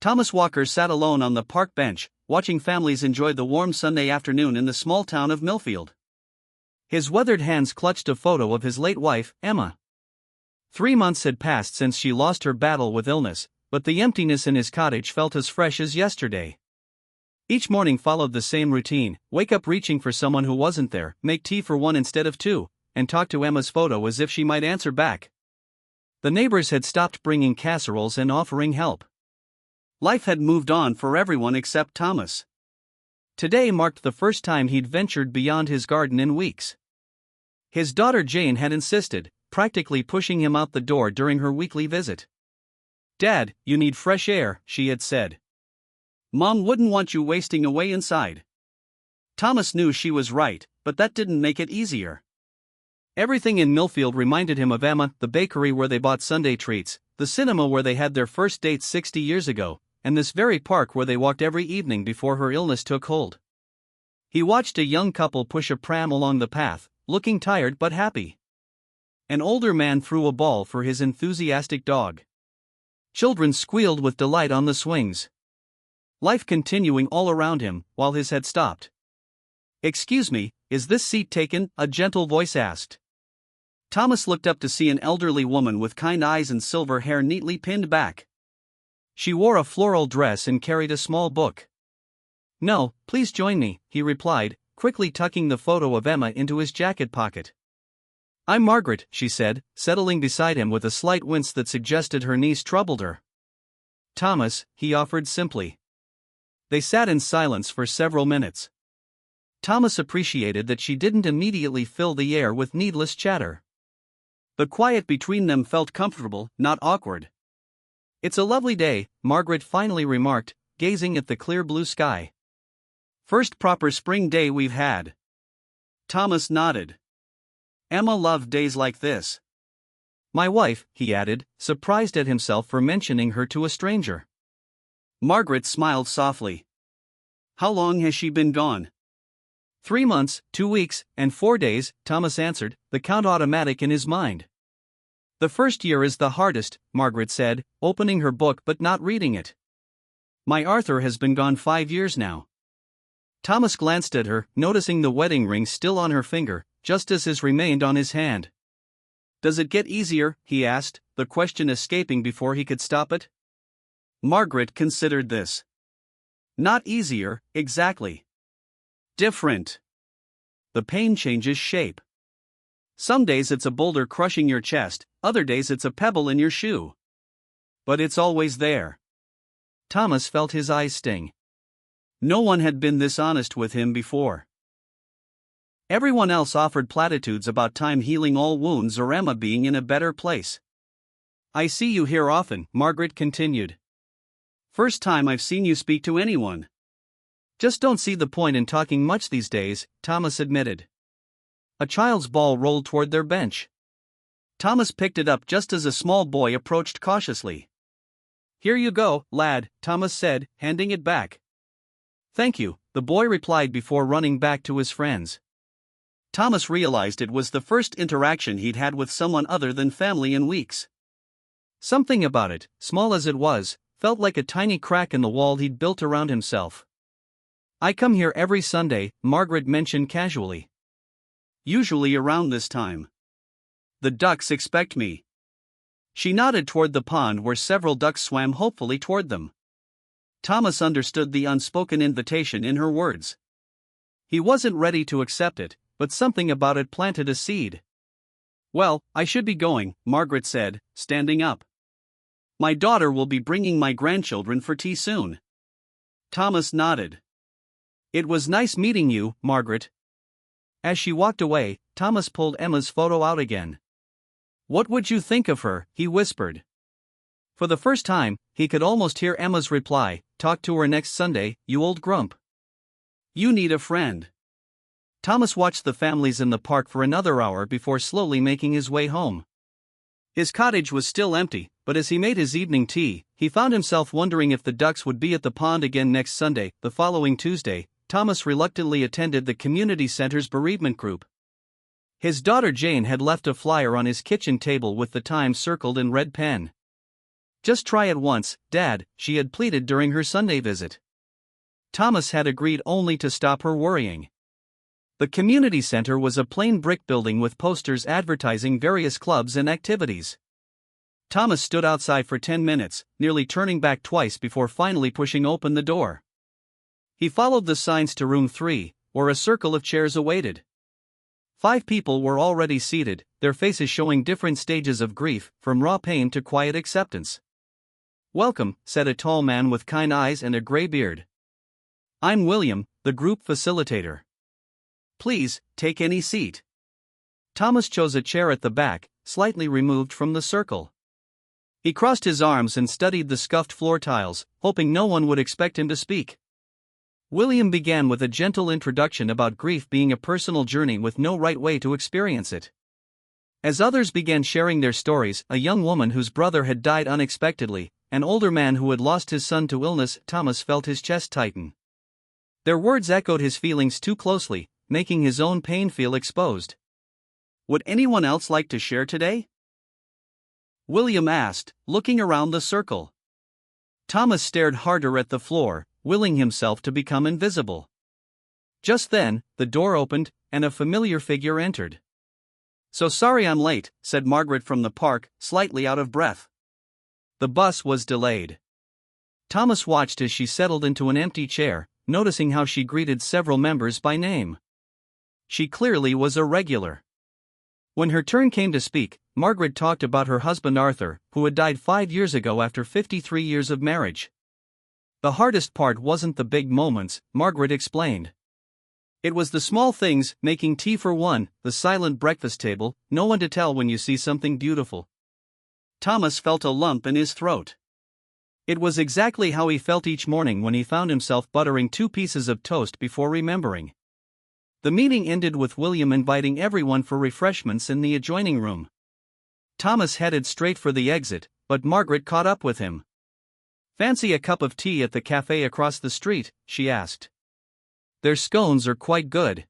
Thomas Walker sat alone on the park bench, watching families enjoy the warm Sunday afternoon in the small town of Millfield. His weathered hands clutched a photo of his late wife, Emma. 3 months had passed since she lost her battle with illness, but the emptiness in his cottage felt as fresh as yesterday. Each morning followed the same routine: wake up reaching for someone who wasn't there, make tea for one instead of two, and talk to Emma's photo as if she might answer back. The neighbors had stopped bringing casseroles and offering help. Life had moved on for everyone except Thomas. Today marked the first time he'd ventured beyond his garden in weeks. His daughter Jane had insisted, practically pushing him out the door during her weekly visit. "Dad, you need fresh air," she had said. "Mom wouldn't want you wasting away inside." Thomas knew she was right, but that didn't make it easier. Everything in Millfield reminded him of Emma: the bakery where they bought Sunday treats, the cinema where they had their first date 60 years ago, and this very park where they walked every evening before her illness took hold. He watched a young couple push a pram along the path, looking tired but happy. An older man threw a ball for his enthusiastic dog. Children squealed with delight on the swings. Life continuing all around him, while his head stopped. "Excuse me, is this seat taken?" a gentle voice asked. Thomas looked up to see an elderly woman with kind eyes and silver hair neatly pinned back. She wore a floral dress and carried a small book. "No, please join me," he replied, quickly tucking the photo of Emma into his jacket pocket. "I'm Margaret," she said, settling beside him with a slight wince that suggested her niece troubled her. "Thomas," he offered simply. They sat in silence for several minutes. Thomas appreciated that she didn't immediately fill the air with needless chatter. The quiet between them felt comfortable, not awkward. "It's a lovely day," Margaret finally remarked, gazing at the clear blue sky. "First proper spring day we've had." Thomas nodded. Emma loved days like this. "My wife," he added, surprised at himself for mentioning her to a stranger. Margaret smiled softly. "How long has she been gone?" 3 months, 2 weeks, and 4 days, Thomas answered, the count automatic in his mind. "The first year is the hardest," Margaret said, opening her book but not reading it. "My Arthur has been gone 5 years now." Thomas glanced at her, noticing the wedding ring still on her finger, just as his remained on his hand. "Does it get easier?" he asked, the question escaping before he could stop it. Margaret considered this. "Not easier, exactly. Different. The pain changes shape. Some days it's a boulder crushing your chest, other days it's a pebble in your shoe. But it's always there." Thomas felt his eyes sting. No one had been this honest with him before. Everyone else offered platitudes about time healing all wounds or Emma being in a better place. "I see you here often," Margaret continued. "First time I've seen you speak to anyone." "Just don't see the point in talking much these days," Thomas admitted. A child's ball rolled toward their bench. Thomas picked it up just as a small boy approached cautiously. "Here you go, lad," Thomas said, handing it back. "Thank you," the boy replied before running back to his friends. Thomas realized it was the first interaction he'd had with someone other than family in weeks. Something about it, small as it was, felt like a tiny crack in the wall he'd built around himself. "I come here every Sunday," Margaret mentioned casually. "Usually around this time. The ducks expect me." She nodded toward the pond where several ducks swam hopefully toward them. Thomas understood the unspoken invitation in her words. He wasn't ready to accept it, but something about it planted a seed. "Well, I should be going," Margaret said, standing up. "My daughter will be bringing my grandchildren for tea soon." Thomas nodded. "It was nice meeting you, Margaret." As she walked away, Thomas pulled Emma's photo out again. "What would you think of her?" he whispered. For the first time, he could almost hear Emma's reply, "Talk to her next Sunday, you old grump. You need a friend." Thomas watched the families in the park for another hour before slowly making his way home. His cottage was still empty, but as he made his evening tea, he found himself wondering if the ducks would be at the pond again next Sunday. The following Tuesday, Thomas reluctantly attended the community center's bereavement group. His daughter Jane had left a flyer on his kitchen table with the time circled in red pen. Just try it once, Dad, she had pleaded during her Sunday visit. Thomas had agreed only to stop her worrying. The community center was a plain brick building with posters advertising various clubs and activities. Thomas stood outside for 10 minutes, nearly turning back twice before finally pushing open the door. He followed the signs to room 3, where a circle of chairs awaited. 5 people were already seated, their faces showing different stages of grief, from raw pain to quiet acceptance. "Welcome," said a tall man with kind eyes and a gray beard. "I'm William, the group facilitator. Please, take any seat." Thomas chose a chair at the back, slightly removed from the circle. He crossed his arms and studied the scuffed floor tiles, hoping no one would expect him to speak. William began with a gentle introduction about grief being a personal journey with no right way to experience it. As others began sharing their stories, a young woman whose brother had died unexpectedly, an older man who had lost his son to illness, Thomas felt his chest tighten. Their words echoed his feelings too closely, making his own pain feel exposed. "Would anyone else like to share today?" William asked, looking around the circle. Thomas stared harder at the floor, willing himself to become invisible. Just then, the door opened, and a familiar figure entered. "So sorry I'm late," said Margaret from the park, slightly out of breath. The bus was delayed. Thomas watched as she settled into an empty chair, noticing how she greeted several members by name. She clearly was a regular. When her turn came to speak, Margaret talked about her husband Arthur, who had died 5 years ago after 53 years of marriage. "The hardest part wasn't the big moments," Margaret explained. "It was the small things, making tea for one, the silent breakfast table, no one to tell when you see something beautiful." Thomas felt a lump in his throat. It was exactly how he felt each morning when he found himself buttering 2 pieces of toast before remembering. The meeting ended with William inviting everyone for refreshments in the adjoining room. Thomas headed straight for the exit, but Margaret caught up with him. "Fancy a cup of tea at the cafe across the street?" she asked. "Their scones are quite good."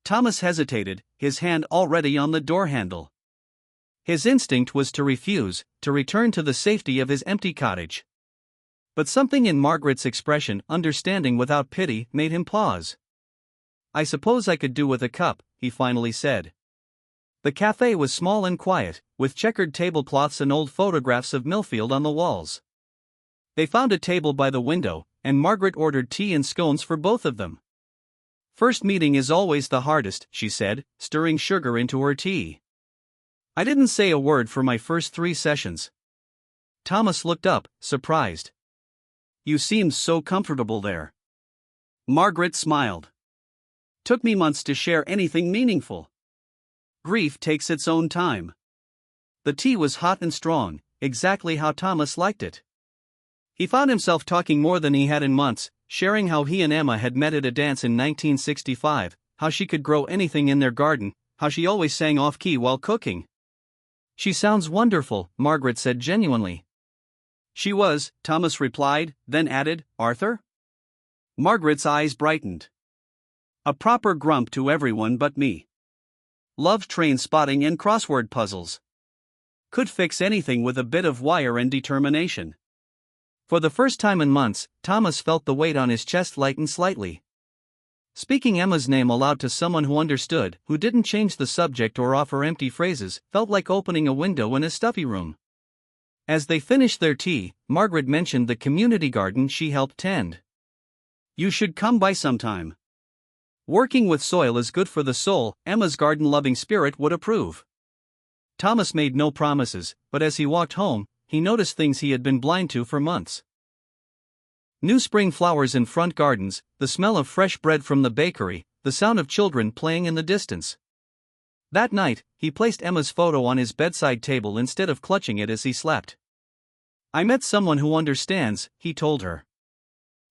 Thomas hesitated, his hand already on the door handle. His instinct was to refuse, to return to the safety of his empty cottage. But something in Margaret's expression, understanding without pity, made him pause. "I suppose I could do with a cup," he finally said. The cafe was small and quiet, with checkered tablecloths and old photographs of Millfield on the walls. They found a table by the window, and Margaret ordered tea and scones for both of them. "First meeting is always the hardest," she said, stirring sugar into her tea. "I didn't say a word for my first 3 sessions." Thomas looked up, surprised. "You seemed so comfortable there." Margaret smiled. "Took me months to share anything meaningful. Grief takes its own time." The tea was hot and strong, exactly how Thomas liked it. He found himself talking more than he had in months, sharing how he and Emma had met at a dance in 1965, how she could grow anything in their garden, how she always sang off-key while cooking. "She sounds wonderful," Margaret said genuinely. "She was," Thomas replied, then added, "Arthur?" Margaret's eyes brightened. "A proper grump to everyone but me. Loved train spotting and crossword puzzles. Could fix anything with a bit of wire and determination." For the first time in months, Thomas felt the weight on his chest lighten slightly. Speaking Emma's name aloud to someone who understood, who didn't change the subject or offer empty phrases, felt like opening a window in a stuffy room. As they finished their tea, Margaret mentioned the community garden she helped tend. "You should come by sometime. Working with soil is good for the soul," Emma's garden-loving spirit would approve. Thomas made no promises, but as he walked home, he noticed things he had been blind to for months. New spring flowers in front gardens, the smell of fresh bread from the bakery, the sound of children playing in the distance. That night, he placed Emma's photo on his bedside table instead of clutching it as he slept. "I met someone who understands," he told her.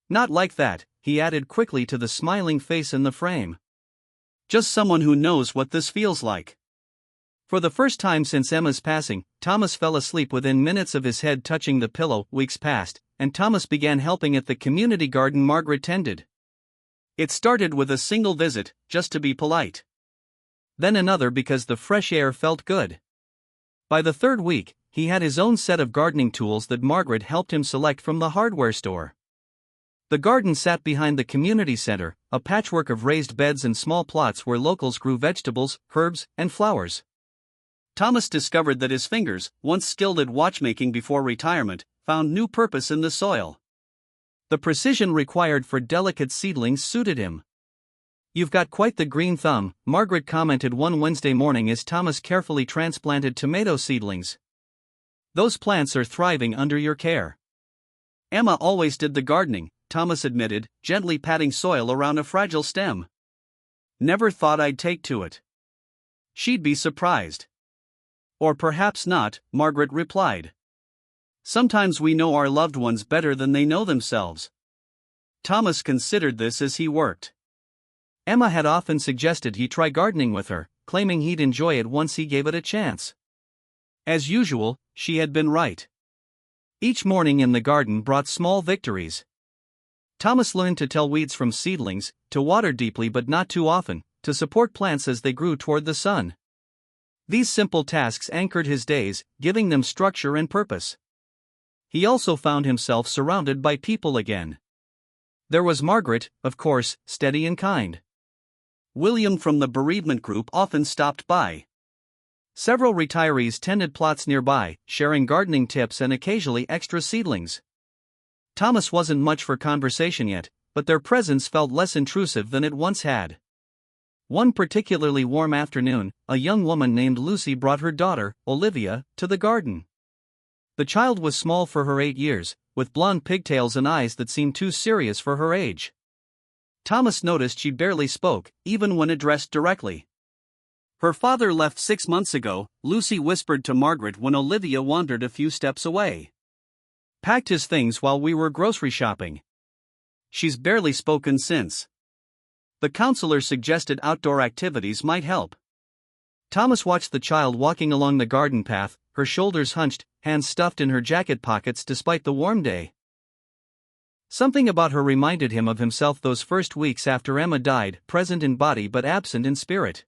"Not like that," he added quickly to the smiling face in the frame. "Just someone who knows what this feels like." For the first time since Emma's passing, Thomas fell asleep within minutes of his head touching the pillow. Weeks passed, and Thomas began helping at the community garden Margaret tended. It started with a single visit, just to be polite. Then another because the fresh air felt good. By the 3rd week, he had his own set of gardening tools that Margaret helped him select from the hardware store. The garden sat behind the community center, a patchwork of raised beds and small plots where locals grew vegetables, herbs, and flowers. Thomas discovered that his fingers, once skilled at watchmaking before retirement, found new purpose in the soil. The precision required for delicate seedlings suited him. "You've got quite the green thumb," Margaret commented one Wednesday morning as Thomas carefully transplanted tomato seedlings. "Those plants are thriving under your care." "Emma always did the gardening," Thomas admitted, gently patting soil around a fragile stem. "Never thought I'd take to it." "She'd be surprised." "Or perhaps not," Margaret replied. "Sometimes we know our loved ones better than they know themselves." Thomas considered this as he worked. Emma had often suggested he try gardening with her, claiming he'd enjoy it once he gave it a chance. As usual, she had been right. Each morning in the garden brought small victories. Thomas learned to tell weeds from seedlings, to water deeply but not too often, to support plants as they grew toward the sun. These simple tasks anchored his days, giving them structure and purpose. He also found himself surrounded by people again. There was Margaret, of course, steady and kind. William from the bereavement group often stopped by. Several retirees tended plots nearby, sharing gardening tips and occasionally extra seedlings. Thomas wasn't much for conversation yet, but their presence felt less intrusive than it once had. One particularly warm afternoon, a young woman named Lucy brought her daughter, Olivia, to the garden. The child was small for her 8 years, with blonde pigtails and eyes that seemed too serious for her age. Thomas noticed she barely spoke, even when addressed directly. "Her father left 6 months ago," Lucy whispered to Margaret when Olivia wandered a few steps away. "Packed his things while we were grocery shopping. She's barely spoken since." The counselor suggested outdoor activities might help. Thomas watched the child walking along the garden path, her shoulders hunched, hands stuffed in her jacket pockets despite the warm day. Something about her reminded him of himself those first weeks after Emma died, present in body but absent in spirit.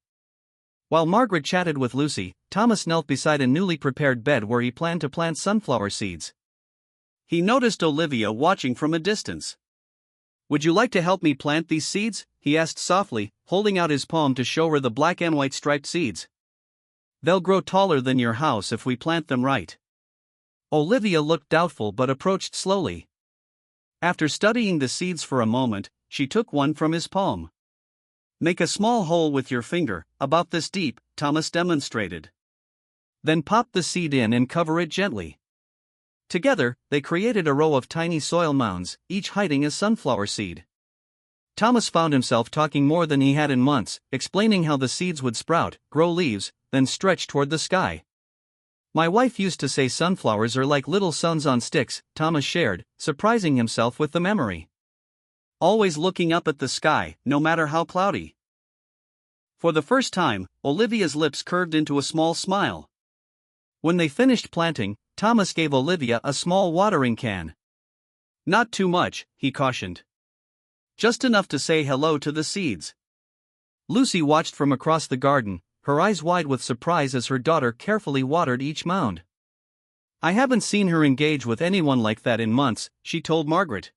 While Margaret chatted with Lucy, Thomas knelt beside a newly prepared bed where he planned to plant sunflower seeds. He noticed Olivia watching from a distance. "Would you like to help me plant these seeds?" he asked softly, holding out his palm to show her the black and white striped seeds. "They'll grow taller than your house if we plant them right." Olivia looked doubtful but approached slowly. After studying the seeds for a moment, she took one from his palm. "Make a small hole with your finger, about this deep," Thomas demonstrated. "Then pop the seed in and cover it gently." Together, they created a row of tiny soil mounds, each hiding a sunflower seed. Thomas found himself talking more than he had in months, explaining how the seeds would sprout, grow leaves, then stretch toward the sky. "My wife used to say sunflowers are like little suns on sticks," Thomas shared, surprising himself with the memory. "Always looking up at the sky, no matter how cloudy." For the first time, Olivia's lips curved into a small smile. When they finished planting, Thomas gave Olivia a small watering can. "Not too much," he cautioned. "Just enough to say hello to the seeds." Lucy watched from across the garden, her eyes wide with surprise as her daughter carefully watered each mound. "I haven't seen her engage with anyone like that in months," she told Margaret.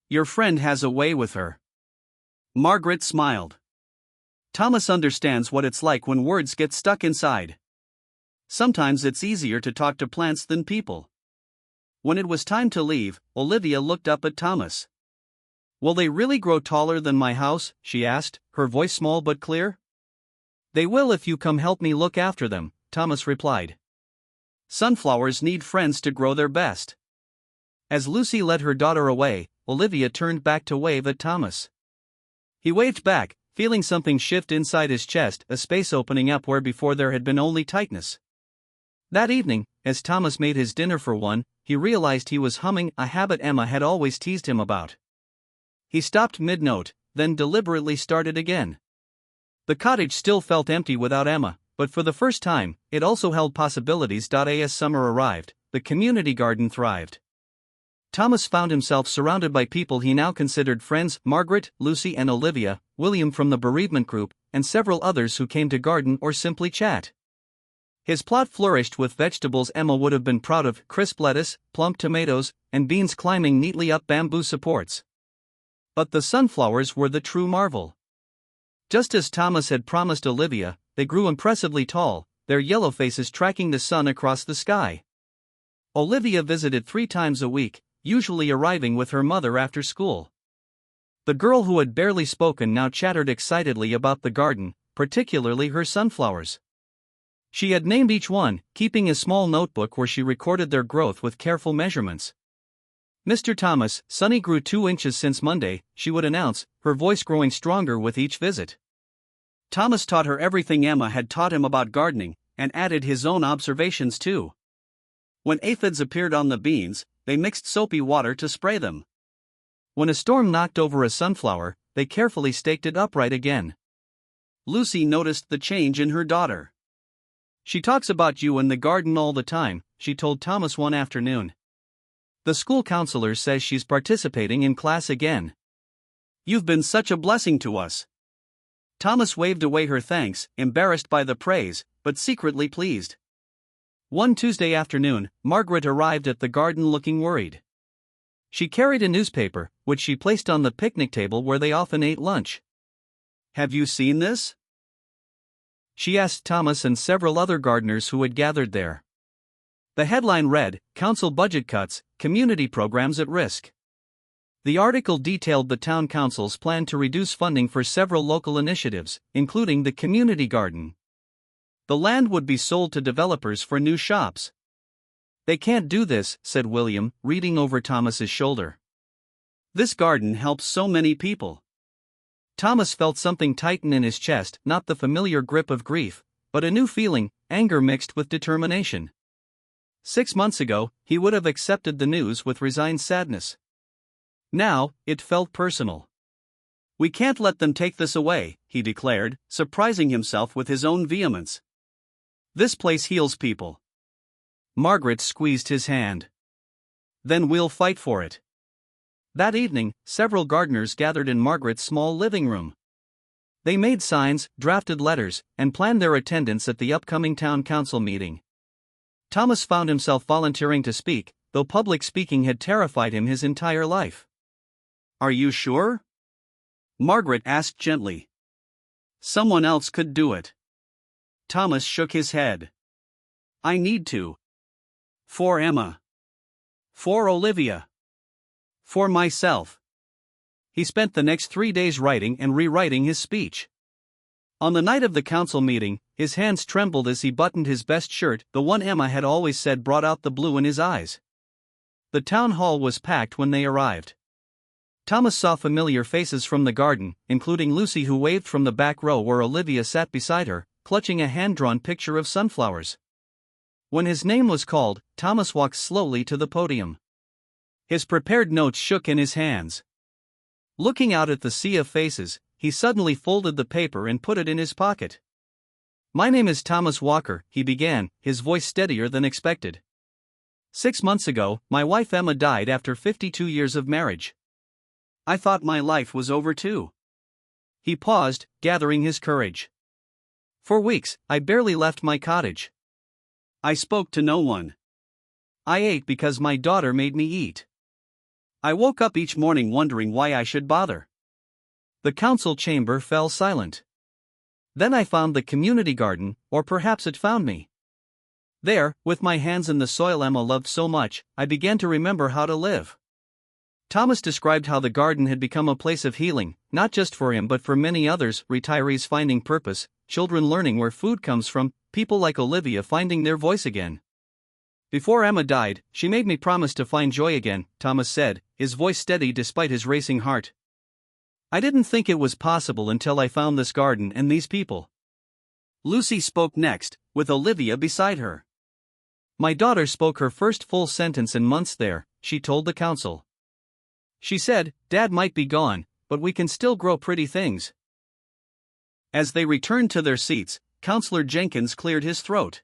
"Your friend has a way with her." Margaret smiled. Thomas understands what it's like when words get stuck inside. Sometimes it's easier to talk to plants than people. When it was time to leave, Olivia looked up at Thomas. "Will they really grow taller than my house?" she asked, her voice small but clear. "They will if you come help me look after them," Thomas replied. "Sunflowers need friends to grow their best." As Lucy led her daughter away, Olivia turned back to wave at Thomas. He waved back, feeling something shift inside his chest, a space opening up where before there had been only tightness. That evening, as Thomas made his dinner for one, he realized he was humming a habit Emma had always teased him about. He stopped mid-note, then deliberately started again. The cottage still felt empty without Emma, but for the first time, it also held possibilities. As summer arrived, the community garden thrived. Thomas found himself surrounded by people he now considered friends: Margaret, Lucy and Olivia, William from the bereavement group, and several others who came to garden or simply chat. His plot flourished with vegetables Emma would have been proud of: crisp lettuce, plump tomatoes, and beans climbing neatly up bamboo supports. But the sunflowers were the true marvel. Just as Thomas had promised Olivia, they grew impressively tall, their yellow faces tracking the sun across the sky. Olivia visited 3 times a week, usually arriving with her mother after school. The girl who had barely spoken now chattered excitedly about the garden, particularly her sunflowers. She had named each one, keeping a small notebook where she recorded their growth with careful measurements. "Mr. Thomas, Sunny grew 2 inches since Monday," she would announce, her voice growing stronger with each visit. Thomas taught her everything Emma had taught him about gardening, and added his own observations too. When aphids appeared on the beans, they mixed soapy water to spray them. When a storm knocked over a sunflower, they carefully staked it upright again. Lucy noticed the change in her daughter. "She talks about you and the garden all the time," she told Thomas one afternoon. "The school counselor says she's participating in class again. You've been such a blessing to us." Thomas waved away her thanks, embarrassed by the praise, but secretly pleased. One Tuesday afternoon, Margaret arrived at the garden looking worried. She carried a newspaper, which she placed on the picnic table where they often ate lunch. "Have you seen this?" she asked Thomas and several other gardeners who had gathered there. The headline read, "Council Budget Cuts, Community Programs at Risk." The article detailed the town council's plan to reduce funding for several local initiatives, including the community garden. The land would be sold to developers for new shops. "They can't do this," said William, reading over Thomas's shoulder. "This garden helps so many people." Thomas felt something tighten in his chest, not the familiar grip of grief, but a new feeling, anger mixed with determination. 6 months ago, he would have accepted the news with resigned sadness. Now, it felt personal. "We can't let them take this away," he declared, surprising himself with his own vehemence. "This place heals people." Margaret squeezed his hand. "Then we'll fight for it." That evening, several gardeners gathered in Margaret's small living room. They made signs, drafted letters, and planned their attendance at the upcoming town council meeting. Thomas found himself volunteering to speak, though public speaking had terrified him his entire life. "Are you sure?" Margaret asked gently. "Someone else could do it." Thomas shook his head. "I need to. For Emma. For Olivia. For myself." He spent the next 3 days writing and rewriting his speech. On the night of the council meeting, his hands trembled as he buttoned his best shirt, the one Emma had always said brought out the blue in his eyes. The town hall was packed when they arrived. Thomas saw familiar faces from the garden, including Lucy, who waved from the back row where Olivia sat beside her, clutching a hand-drawn picture of sunflowers. When his name was called, Thomas walked slowly to the podium. His prepared notes shook in his hands. Looking out at the sea of faces, he suddenly folded the paper and put it in his pocket. "My name is Thomas Walker," he began, his voice steadier than expected. "6 months ago, my wife Emma died after 52 years of marriage. I thought my life was over too." He paused, gathering his courage. "For weeks, I barely left my cottage. I spoke to no one. I ate because my daughter made me eat. I woke up each morning wondering why I should bother." The council chamber fell silent. "Then I found the community garden, or perhaps it found me. There, with my hands in the soil Emma loved so much, I began to remember how to live." Thomas described how the garden had become a place of healing, not just for him but for many others: retirees finding purpose, children learning where food comes from, people like Olivia finding their voice again. "Before Emma died, she made me promise to find joy again," Thomas said, his voice steady despite his racing heart. "I didn't think it was possible until I found this garden and these people." Lucy spoke next, with Olivia beside her. "My daughter spoke her first full sentence in months there," she told the council. "She said, 'Dad might be gone, but we can still grow pretty things.'" As they returned to their seats, Councillor Jenkins cleared his throat.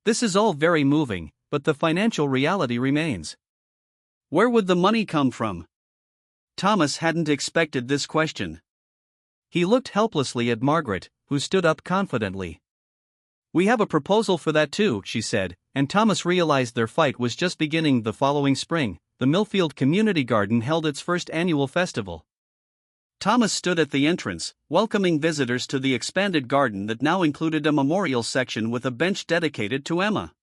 "This is all very moving, but the financial reality remains. Where would the money come from?" Thomas hadn't expected this question. He looked helplessly at Margaret, who stood up confidently. We have a proposal for that too, she said, and Thomas realized their fight was just beginning. The following spring, the Millfield Community Garden held its first annual festival. Thomas stood at the entrance, welcoming visitors to the expanded garden that now included a memorial section with a bench dedicated to Emma.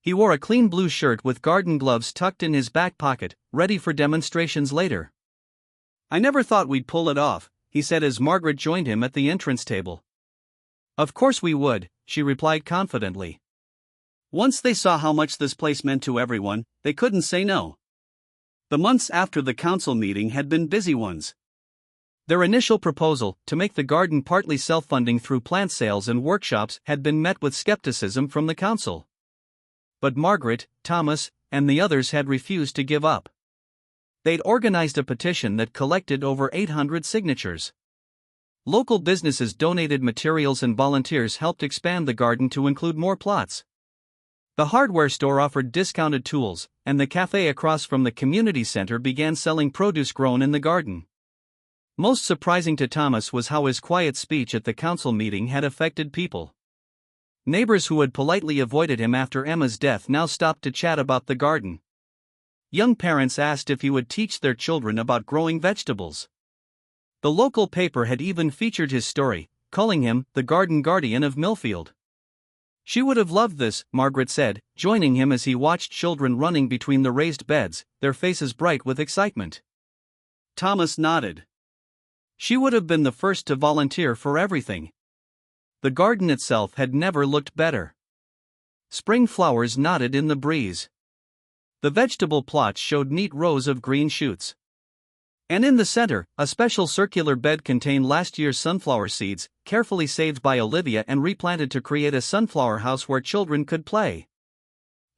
He wore a clean blue shirt with garden gloves tucked in his back pocket, ready for demonstrations later. "I never thought we'd pull it off," he said as Margaret joined him at the entrance table. "Of course we would," she replied confidently. Once they saw how much this place meant to everyone, they couldn't say no. The months after the council meeting had been busy ones. Their initial proposal, to make the garden partly self-funding through plant sales and workshops, had been met with skepticism from the council. But Margaret, Thomas, and the others had refused to give up. They'd organized a petition that collected over 800 signatures. Local businesses donated materials and volunteers helped expand the garden to include more plots. The hardware store offered discounted tools, and the cafe across from the community center began selling produce grown in the garden. Most surprising to Thomas was how his quiet speech at the council meeting had affected people. Neighbors who had politely avoided him after Emma's death now stopped to chat about the garden. Young parents asked if he would teach their children about growing vegetables. The local paper had even featured his story, calling him the garden guardian of Millfield. She would have loved this, Margaret said, joining him as he watched children running between the raised beds, their faces bright with excitement. Thomas nodded. She would have been the first to volunteer for everything. The garden itself had never looked better. Spring flowers nodded in the breeze. The vegetable plots showed neat rows of green shoots. And in the center, a special circular bed contained last year's sunflower seeds, carefully saved by Olivia and replanted to create a sunflower house where children could play.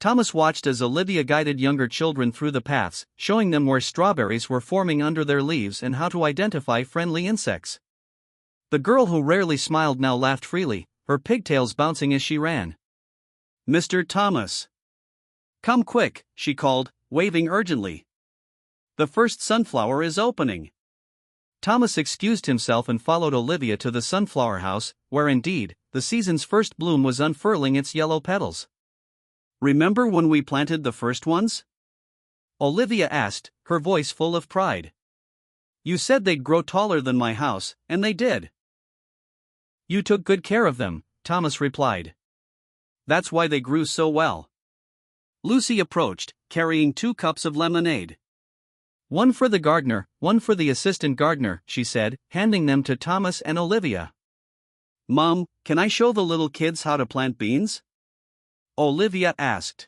Thomas watched as Olivia guided younger children through the paths, showing them where strawberries were forming under their leaves and how to identify friendly insects. The girl who rarely smiled now laughed freely, her pigtails bouncing as she ran. "Mr. Thomas! Come quick," she called, waving urgently. "The first sunflower is opening." Thomas excused himself and followed Olivia to the sunflower house, where indeed, the season's first bloom was unfurling its yellow petals. "Remember when we planted the first ones?" Olivia asked, her voice full of pride. "You said they'd grow taller than my house, and they did." "You took good care of them," Thomas replied. "That's why they grew so well." Lucy approached, carrying 2 cups of lemonade. "One for the gardener, one for the assistant gardener," she said, handing them to Thomas and Olivia. "Mom, can I show the little kids how to plant beans?" Olivia asked.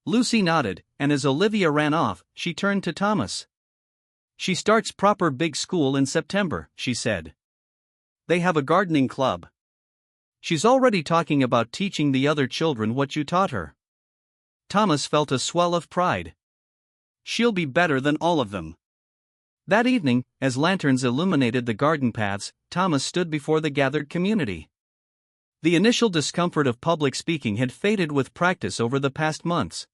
Lucy nodded, and as Olivia ran off, she turned to Thomas. "She starts proper big school in September," she said. "They have a gardening club. She's already talking about teaching the other children what you taught her." Thomas felt a swell of pride. She'll be better than all of them. That evening, as lanterns illuminated the garden paths, Thomas stood before the gathered community. The initial discomfort of public speaking had faded with practice over the past months.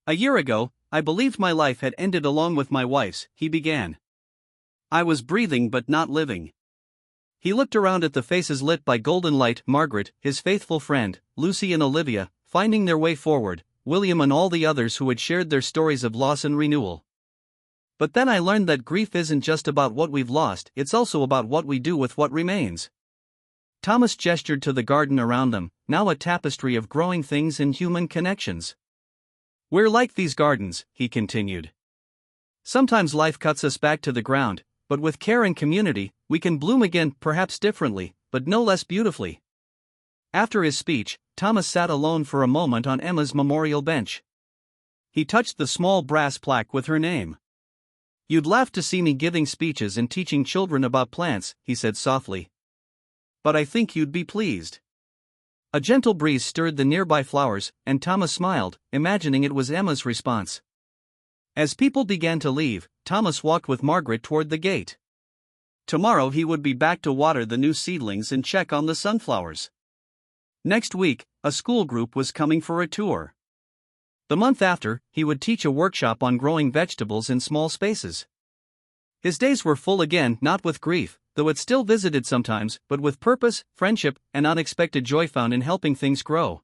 "A year ago, I believed my life had ended along with my wife's," he began. "I was breathing but not living." He looked around at the faces lit by golden light, Margaret, his faithful friend, Lucy and Olivia, finding their way forward, William and all the others who had shared their stories of loss and renewal. "But then I learned that grief isn't just about what we've lost, it's also about what we do with what remains." Thomas gestured to the garden around them, now a tapestry of growing things and human connections. "We're like these gardens," he continued. "Sometimes life cuts us back to the ground, but with care and community, we can bloom again, perhaps differently, but no less beautifully." After his speech, Thomas sat alone for a moment on Emma's memorial bench. He touched the small brass plaque with her name. "You'd laugh to see me giving speeches and teaching children about plants," he said softly. "But I think you'd be pleased." A gentle breeze stirred the nearby flowers, and Thomas smiled, imagining it was Emma's response. As people began to leave, Thomas walked with Margaret toward the gate. Tomorrow he would be back to water the new seedlings and check on the sunflowers. Next week, a school group was coming for a tour. The month after, he would teach a workshop on growing vegetables in small spaces. His days were full again, not with grief, though it still visited sometimes, but with purpose, friendship, and unexpected joy found in helping things grow.